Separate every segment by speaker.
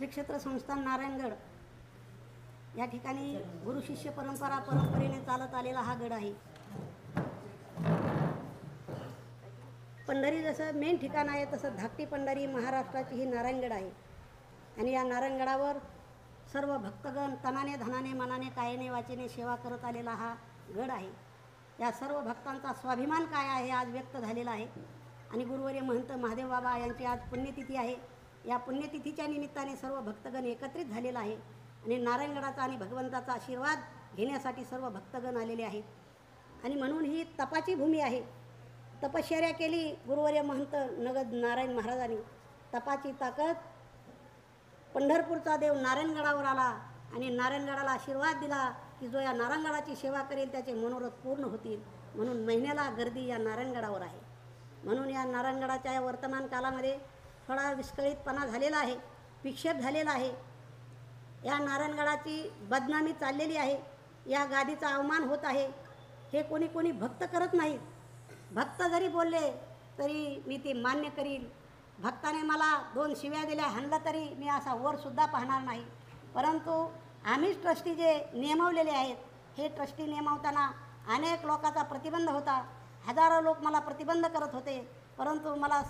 Speaker 1: श्री क्षेत्र संस्थान नारायणगड या ठिकाणी गुरु शिष्य परंपरेने चालत आलेला हा गड आहे। पंढरी जसं मेन ठिकाण आहे तसं धाकटी पंढरी महाराष्ट्राची ही नारायणगड आहे। आणि या नारायणगडावर सर्व भक्तगण तनाने धनाने मनाने कायेने वाचेने सेवा करत आलेला हा गड आहे। या सर्व भक्तांचा स्वाभिमान काय आहे आज व्यक्त झालेला आहे। आणि गुरुवर्य महंत महादेव बाबा यांची आज पुण्यतिथी आहे। या पुण्यतिथीच्या निमित्ताने सर्व भक्तगण एकत्रित झालेला आहे आणि नारायणगडाचा आणि भगवंताचा आशीर्वाद घेण्यासाठी सर्व भक्तगण आलेले आहेत। आणि म्हणून ही तपाची भूमी आहे। तपश्चर्या केली गुरुवर्य महंत नगद नारायण महाराजांनी। तपाची ताकद पंढरपूरचा देव नारायणगडावर आला आणि नारायणगडाला आशीर्वाद दिला की जो या नारायणगडाची सेवा करेल त्याचे मनोरथ पूर्ण होतील। म्हणून महिन्याला गर्दी या नारायणगडावर आहे। म्हणून या नारायणगडाच्या या वर्तमान कालामध्ये थोडा विस्कळीतपणा झालेला आहे, विक्षेप झालेला आहे। या नारायणगडाची बदनामी चाललेली आहे, या गादीचा अवमान होत आहे। हे कोणी कोणी भक्त करत नाहीत। भक्त जरी बोलले तरी मी ते मान्य करील। भक्ताने मला 2 शिव्या दिल्या हाणलं तरी मी असा वरसुद्धा पाहणार नाही। परंतु आम्हीच ट्रस्टी जे नेमवलेले आहेत, हे ट्रस्टी नेमवताना अनेक लोकांचा प्रतिबंध होता। हजारो लोक मला प्रतिबंध करत होते, परंतु मला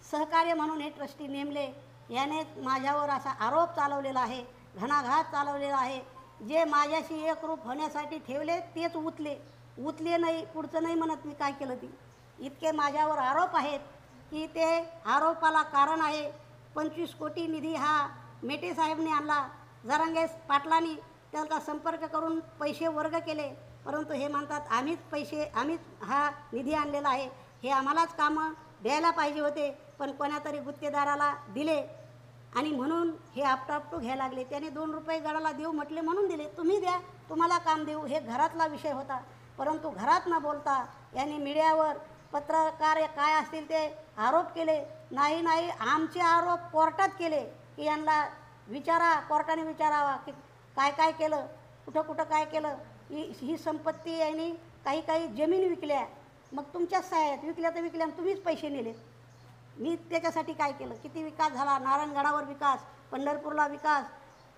Speaker 1: सहकार्य म्हणून हे ट्रस्टी नेमले। याने माझ्यावर असा आरोप चालवलेला आहे, घणाघात चालवलेला आहे। जे माझ्याशी एकरूप होण्यासाठी ठेवले तेच उतले नाही, पुढचं नाही म्हणत मी काय केलं ती। इतके माझ्यावर आरोप आहेत की ते आरोपाला कारण आहे 25 कोटी निधी हा मेटे साहेबने आणला। जरांगे पाटलांनी त्याचा संपर्क करून पैसे वर्ग केले, परंतु हे म्हणतात आम्हीच हा निधी आणलेला आहे, हे आम्हालाच कामं द्यायला पाहिजे होते, पण कोणातरी गुत्तेदाराला दिले आणि म्हणून हे आपटापटू घ्यायला लागले। त्याने 2 रुपये गडाला देऊ म्हटले म्हणून दिले। तुम्ही द्या, तुम्हाला काम देऊ, हे घरातला विषय होता। परंतु घरात न बोलता यांनी मीडियावर पत्रकार काय असतील ते आरोप केले। नाही आमचे आरोप कोर्टात केले की यांना विचारा, कोर्टाने विचारावा की काय काय केलं, कुठं काय केलं। ही संपत्ती यांनी काही जमीन विकल्या, मग तुमच्याच साह्यात विकल्या तर विकल्या, तुम्हीच पैसे नेले। मी त्याच्यासाठी काय केलं, किती विकास झाला, नारायणगडावर विकास, पंढरपूरला विकास,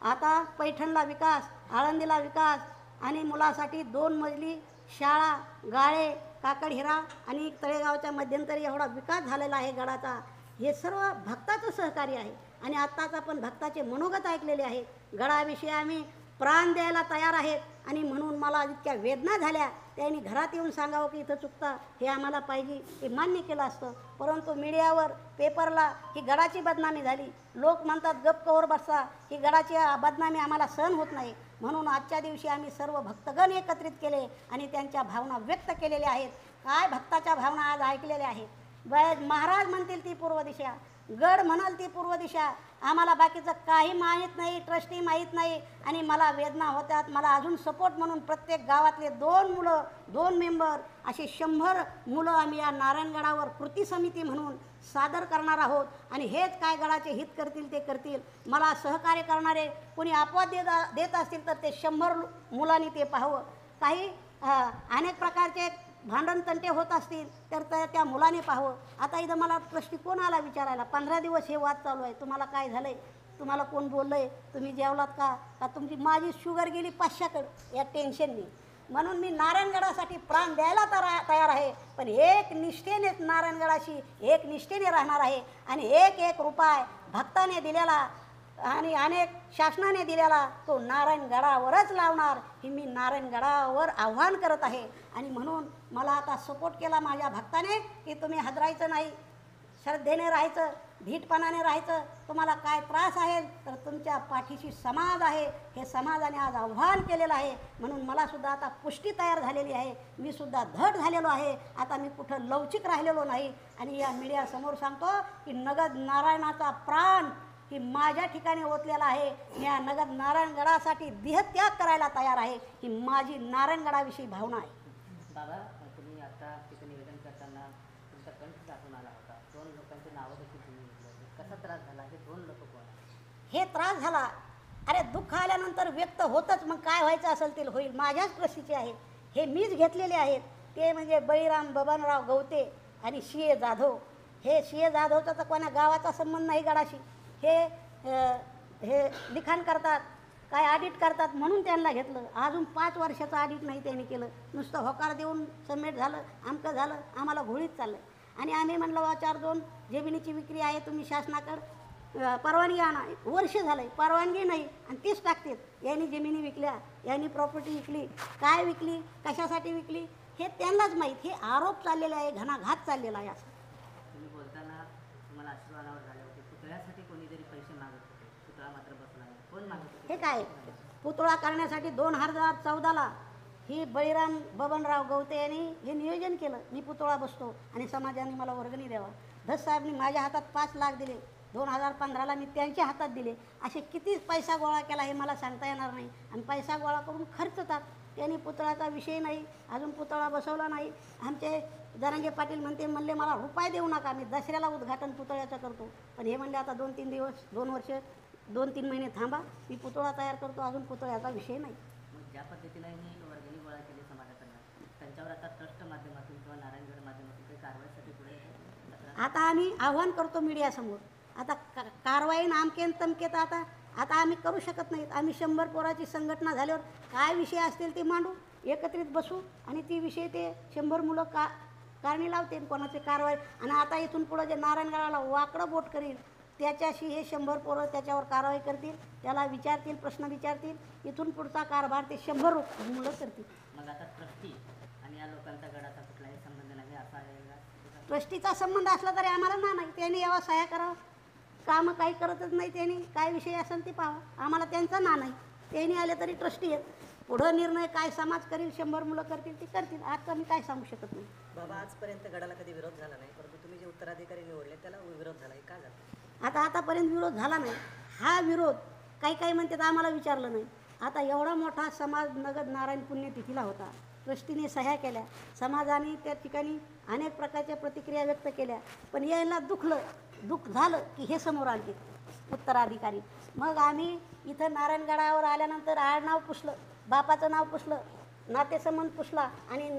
Speaker 1: आता पैठणला विकास, आळंदीला विकास आणि मुलासाठी 2 मजली शाळा, गाळे, काकडहिरा आणि तळेगावच्या मध्यंतरी एवढा विकास झालेला आहे गडाचा। हे सर्व भक्ताचं सहकार्य आहे आणि आत्ताच आपण भक्ताचे मनोगत ऐकलेले आहे। गडाविषयी आम्ही प्राण द्यायला तयार आहेत आणि म्हणून मला इतक्या वेदना झाल्या। त्यांनी घरात येऊन सांगावं की इथं चुकता, हे आम्हाला पाहिजे, हे मान्य केलं असतं। परंतु मीडियावर पेपरला ही गडाची बदनामी झाली। लोक म्हणतात गप कवर बसा, ही गडाची बदनामी आम्हाला सहन होत नाही। म्हणून आजच्या दिवशी आम्ही सर्व भक्तगण एकत्रित केले आणि त्यांच्या भावना व्यक्त केलेल्या आहेत। काय भक्ताच्या भावना आज ऐकलेल्या आहेत। महाराज म्हणतील ती पूर्व दिशा, गड म्हणाल ती पूर्व दिशा, आम्हाला बाकीचं काही माहीत नाही, ट्रस्टी माहीत नाही। आणि मला वेदना होतात। मला अजून सपोर्ट म्हणून प्रत्येक गावातले 2 मुलं, 2 मेंबर असे 100 मुलं आम्ही या नारायणगडावर कृती समिती म्हणून सादर करणार आहोत। आणि हेच काय गडाचे हित करतील ते करतील। मला सहकार्य करणारे कोणी अपवाद देत असतील तर ते 100 मुलांनी ते पाहावं। काही अनेक प्रकारचे भांडण तंटे होत असतील तर त्या मुलाने पाहावं। आता इथं मला ट्रस्टी कोण आला विचारायला, 15 दिवस हे वाद चालू आहे, तुम्हाला काय झालं आहे, तुम्हाला कोण बोललं आहे, तुम्ही जेवलात का तुमची माझी शुगर गेली 500कडं या टेन्शननी। म्हणून मी नारायणगडासाठी प्राण द्यायला तयार आहे, पण एक निष्ठेनेच नारायणगडाशी एक निष्ठेने राहणार आहे। आणि एक रुपया भक्ताने दिलेला आणि अनेक शासनाने दिलेला तो नारायणगडावरच लावणार, ही मी नारायणगडावर आव्हान करत आहे। आणि म्हणून मला आता सपोर्ट केला माझ्या भक्ताने की तुम्ही हादरायचं नाही, श्रद्धेने राहायचं, धीटपणाने राहायचं। तुम्हाला काय त्रास आहे तर तुमच्या पाठीशी समाज आहे, हे समाजाने आज आव्हान केलेलं आहे। म्हणून मलासुद्धा आता पुष्टी तयार झालेली आहे, मी सुद्धा धड झालेलो आहे। आता मी कुठं लवचिक राहिलेलो नाही। आणि या मीडियासमोर सांगतो की नगद नारायणाचा प्राण ही माझ्या ठिकाणी ओतलेला आहे। या नगद नारायणगडासाठी देहत्याग करायला तयार आहे, ही माझी नारायणगडाविषयी भावना आहे।
Speaker 2: बाबा, तुम्ही आता तिथे निवेदन करताना तुमचा कंठ दाखवून आला होता। 2 लोकांची नावं देखील तुम्ही घेतली होती, कसा त्रास झाला, हे 2 लोक कोण आहे?
Speaker 1: हे त्रास झाला, अरे दुःख आल्यानंतर व्यक्त होतच, मग काय व्हायचं असेल ते होईल। माझ्याच प्रसिचे आहेत, हे मीच घेतलेले आहेत। ते म्हणजे बळीराम बबनराव गवते आणि शिये जाधव। हे शिये जाधवचा तर कोणा गावाचा संबंध नाही गडाशी। हे हे लिखाण करतात, काय ऑडिट करतात म्हणून त्यांना घेतलं. अजून 5 वर्षाचं ऑडिट नाही त्यांनी केलं. नुसतं होकार देऊन सबमिट झालं, आमकं झालं, आम्हाला घोळीत चाललं. आणि आम्ही म्हणलं बा 4-2 जमिनीची विक्री आहे, तुम्ही शासनाकडं परवानगी आणा. वर्ष झालं आहे परवानगी नाही आणि तीच टाकतात. यांनी जमिनी विकल्या, यांनी प्रॉपर्टी विकली, काय विकली, कशासाठी विकली हे त्यांनाच माहीत. हे आरोप चाललेले आहे, घणाघात चाललेला आहे. असं
Speaker 2: तुम्ही बोलताना तुम्हाला अश्रुवानावर झाले होते. पुतळ्यासाठी कोणीतरी पैसे मागत होते, पुतळा मात्र बसला नाही. कोण मागत होते?
Speaker 1: हे काय पुतळा करण्यासाठी 2014ला ही बळीराम बबनराव गवते यांनी हे नियोजन केलं. मी पुतळा बसतो आणि समाजाने मला वर्गणी द्यावा. धससाहेबांनी माझ्या हातात 5 लाख दिले. 2015ला मी त्यांच्या हातात दिले. असे किती पैसा गोळा केला हे मला सांगता येणार नाही. आणि पैसा गोळा करून खर्चतात. त्यांनी पुतळ्याचा विषय नाही, अजून पुतळा बसवला नाही. आमचे जरांगे पाटील म्हणले मला रुपये देऊ नका, मी दसऱ्याला उद्घाटन पुतळ्याचं करतो. पण हे म्हणले आता 2-3 दिवस, 2 वर्ष, 2-3 महिने थांबा, मी पुतळा तयार करतो. अजून पुतळ्याचा विषय नाही.
Speaker 2: मग ज्या पद्धतीने ही वर्गणी गोळा केली समाजाकडनं, त्यांच्यावर आता ट्रस्ट माध्यमातून किंवा नारायणगड माध्यमातून काही कारवाईसाठी पुढे तक्रार?
Speaker 1: आता आम्ही आव्हान करतो मीडियासमोर. आता कारवाई नामकेन तमकेत आता आम्ही करू शकत नाहीत. आम्ही 100 पोराची संघटना झाल्यावर काय विषय असतील ते मांडू, एकत्रित बसू आणि ती विषय ते 100 मुलं कारणी लावते कोणाची कारवाई. आणि आता इथून पुढं जे नारायणगडाला वाकडं बोट करील त्याच्याशी हे 100 पोरं त्याच्यावर कारवाई करतील, त्याला विचारतील, प्रश्न विचारतील. इथून पुढचा कारभार ते 100 मुलं करतील.
Speaker 2: मग आता ट्रस्टी आणि या लोकांचा गडाचा कुठलाही संबंध नाही असा आहे का?
Speaker 1: ट्रस्टीचा संबंध असला तरी आम्हाला ना नाही. त्यांनी यावा सह्या करावं, कामं काही करतच नाही. त्यांनी काय विषय असेल ते पाहावं, आम्हाला त्यांचा ना नाही. त्यांनी आले तरी ट्रस्टी आहेत. पुढं निर्णय काय समाज करील, 100 मुलं करतील ते करतील. आता मी काय सांगू शकत नाही.
Speaker 3: बाबा आजपर्यंत गडाला कधी विरोध झाला नाही, परंतु तुम्ही जे उत्तराधिकारी निवडले त्याला विरोध झाला. हे का झाला?
Speaker 1: आतापर्यंत विरोध झाला नाही. हा विरोध काही म्हणतात आम्हाला विचारलं नाही. आता एवढा मोठा समाज नगद नारायण पुण्यतिथीला होता. ट्रस्टीने सह्या केल्या, समाजाने त्या ठिकाणी अनेक प्रकारच्या प्रतिक्रिया व्यक्त केल्या. पण यायला दुःख झालं की हे समोर आले उत्तराधिकारी. मग आम्ही इथं नारायणगडावर आल्यानंतर आडनाव पुसलं, बापाचं नाव पुसलं, नातेसंबंध पुसला आणि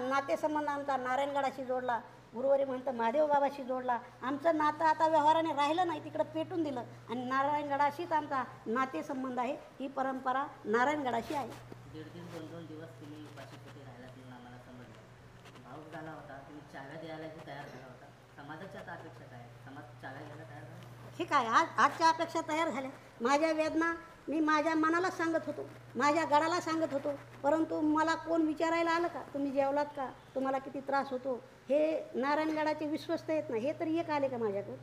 Speaker 1: नातेसंबंध आमचा नारायणगडाशी जोडला. गुरुवारी म्हणतं महादेव बाबाशी जोडला. आमचं नातं आता व्यवहाराने राहिलं नाही, तिकडं पेटून दिलं आणि नारायणगडाशीच आमचा नातेसंबंध आहे. ही परंपरा नारायणगडाशी आहे.
Speaker 2: 1.5-2 दिवस तुम्ही उपाशीपोटी राहिलात म्हणून आम्हाला समजलं. भाऊक झाला होता, तुम्ही चाव्या द्यायला तयार झाला होता. समाजाच्या आता अपेक्षा काय? समाज चाव्या घ्यायला तयार झाला?
Speaker 1: ठीक आहे, आजच्या अपेक्षा तयार झाल्या. माझ्या वेदना मी माझ्या मनाला सांगत होतो, माझ्या गडाला सांगत होतो. परंतु मला कोण विचारायला आलं का, तुम्ही जेवलात का, तुम्हाला किती त्रास होतो? हे नारायणगडाचे विश्वस्त आहेत ना, हे तरी एक आले का माझ्याकडे?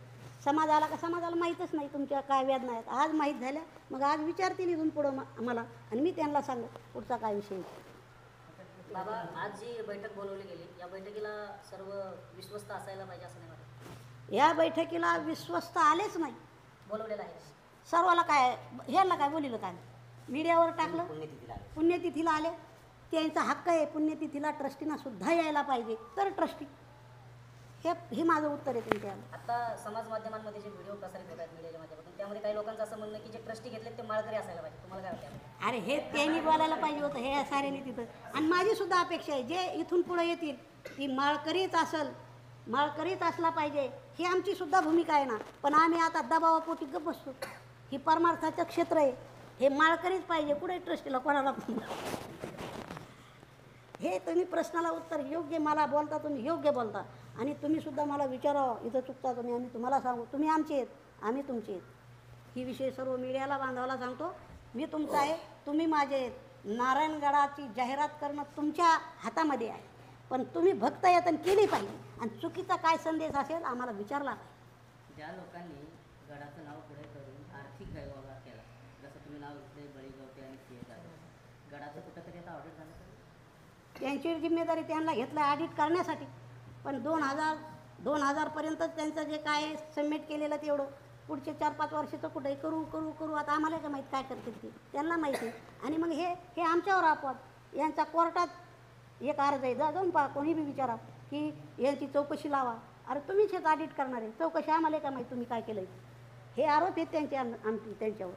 Speaker 1: समाजाला का समाजाला माहीतच नाही तुमच्या काय वेदना आहेत. आज माहीत झाल्या, मग आज विचारतील इथून पुढं मला आणि मी त्यांना सांगत पुढचा काय विषय.
Speaker 4: बाबा आज जी बैठक बोलवली गेली, या बैठकीला सर्व विश्वस्त असायला पाहिजे असं नाही वाटत?
Speaker 1: या बैठकीला विश्वस्त आलेच नाही.
Speaker 4: बोलवलेलं आहे
Speaker 1: सर्वाला काय ह्याला काय बोलिलं काय, मीडियावर टाकलं.
Speaker 3: पुण्यतिथीला आले.
Speaker 1: पुण्यतिथीला आले, त्यांचा हक्क आहे. पुण्यतिथीला ट्रस्टीना सुद्धा यायला पाहिजे, तर ट्रस्टी. हे माझं उत्तर आहे तुमच्याला.
Speaker 4: आता समाज माध्यमांमध्ये जे व्हिडिओ प्रसारित होत आहेत मीडियाच्या माध्यमातून, त्यामध्ये काही लोकांचं असं म्हणणं की जे ट्रस्टी घेतले ते माळकरी असायला पाहिजे. तुम्हाला काय वाटतं?
Speaker 1: अरे हे त्यांनी बोलायला पाहिजे होतं, हे साऱ्यांनी तिथं. आणि माझी सुद्धा अपेक्षा आहे, जे इथून पुढे येतील ती माळकरीच असेल, माळकरीच असला पाहिजे, ही आमची सुद्धा भूमिका आहे ना. पण आम्ही आता दबावापोटी गप्प बसतो. ही परमार्थाचं क्षेत्र आहे, हे माळकरीच पाहिजे. कुठे ट्रस्टीला कोणाला? हे तुम्ही प्रश्नाला उत्तर योग्य मला बोलता, तुम्ही योग्य बोलता. आणि तुम्ही सुद्धा मला विचारावं, इथं चुकता तुम्ही, आम्ही तुम्हाला सांगू, तुम्ही आमचे आहेत, आम्ही तुमचे आहेत. ही विषय सर्व मीडियाला बांधावाला सांगतो. मी तुमचा आहे, तुम्ही माझे आहेत. नारायणगडाची जाहिरात करणं तुमच्या हातामध्ये आहे, पण तुम्ही भक्त येत आणि केली पाहिजे. आणि चुकीचा काय संदेश असेल आम्हाला विचारला.
Speaker 2: ज्या लोकांनी गडाचं नाव पुढे करून आर्थिक गैरव्यवहार केला, जसं तुम्ही नाव घेतले बळी गवते आणि सीए जाधव, गडाचं कुठंतरी आता ऑडिट झालं तर
Speaker 1: त्यांची जिम्मेदारी त्यांना घेतलं ऑडिट करण्यासाठी. पण 2000पर्यंतच त्यांचं जे काय सबमिट केलेलं तेवढं. पुढचे 4-5 वर्षाचं कुठे करू आता आम्हाला काय माहीत काय करतील ते, त्यांना माहिती आहे. आणि मग हे आमच्यावर अपवाद. यांचा कोर्टात एक अर्ज आहे, जाऊन पहा, कोणी बी विचारा की यांची चौकशी लावा. अरे तुम्हीच हेच ऑडिट करणार आहे, चौकशी आम्हाला काय माहीत तुम्ही काय केलं. हे आरोप आहेत त्यांचे आमची त्यांच्यावर.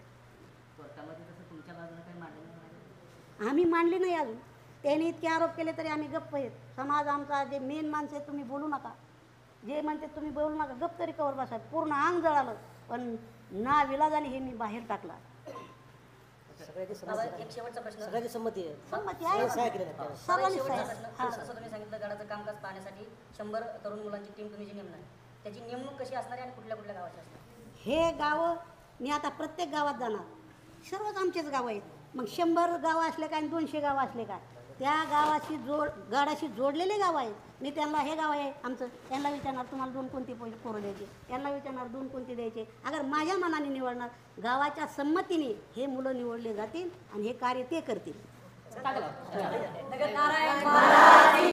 Speaker 2: कोर्टामध्ये तसं तुमच्या बाजूला काही मांडलं नाही?
Speaker 1: आम्ही मांडली नाही अजून. त्यांनी इतके आरोप केले तरी आम्ही गप्प आहेत. समाज आमचा जे मेन माणसं आहेत, तुम्ही बोलू नका, जे म्हणते तुम्ही बोलू नका, गप्प तरी कवर बसा. पूर्ण अंग जळालं. पण ना विलाजाने हे मी बाहेर टाकला.
Speaker 3: सगळ्याची
Speaker 4: बाबा
Speaker 3: संमती
Speaker 4: एक शेवटचा प्रश्न
Speaker 3: सगळ्याची संमती आहे.
Speaker 1: संमती
Speaker 3: सगळे
Speaker 1: आहे.
Speaker 3: सह्या केलेल्या आहेत त्यावेळेस.
Speaker 4: बाबा, एक
Speaker 1: सर्वांनी
Speaker 4: शेवटचा
Speaker 1: सह्या.
Speaker 4: प्रश्न जसं तुम्ही सांगितलं गडाचं कामकाज पाहण्यासाठी 100 तरुण मुलांची टीम तुम्ही जी नेमणार त्याची नेमणूक कशी असणार आहे आणि कुठल्या कुठल्या गावाची असणार?
Speaker 1: हे गावं मी आता प्रत्येक गावात जाणार. सर्वच आमचेच गावं आहेत. मग 100 गावं असले काय आणि 200 गावं असले काय, त्या गावाशी गडाशी जोडलेले गावं आहेत. मी त्यांना हे गाव आहे आमचं, त्यांना विचारणार तुम्हाला 2 कोणती पोरं द्यायचे, त्यांना विचारणार 2 कोणते द्यायचे. अगर माझ्या मनाने निवडणार, गावाच्या संमतीने हे मुलं निवडले जातील आणि हे कार्य ते करतील.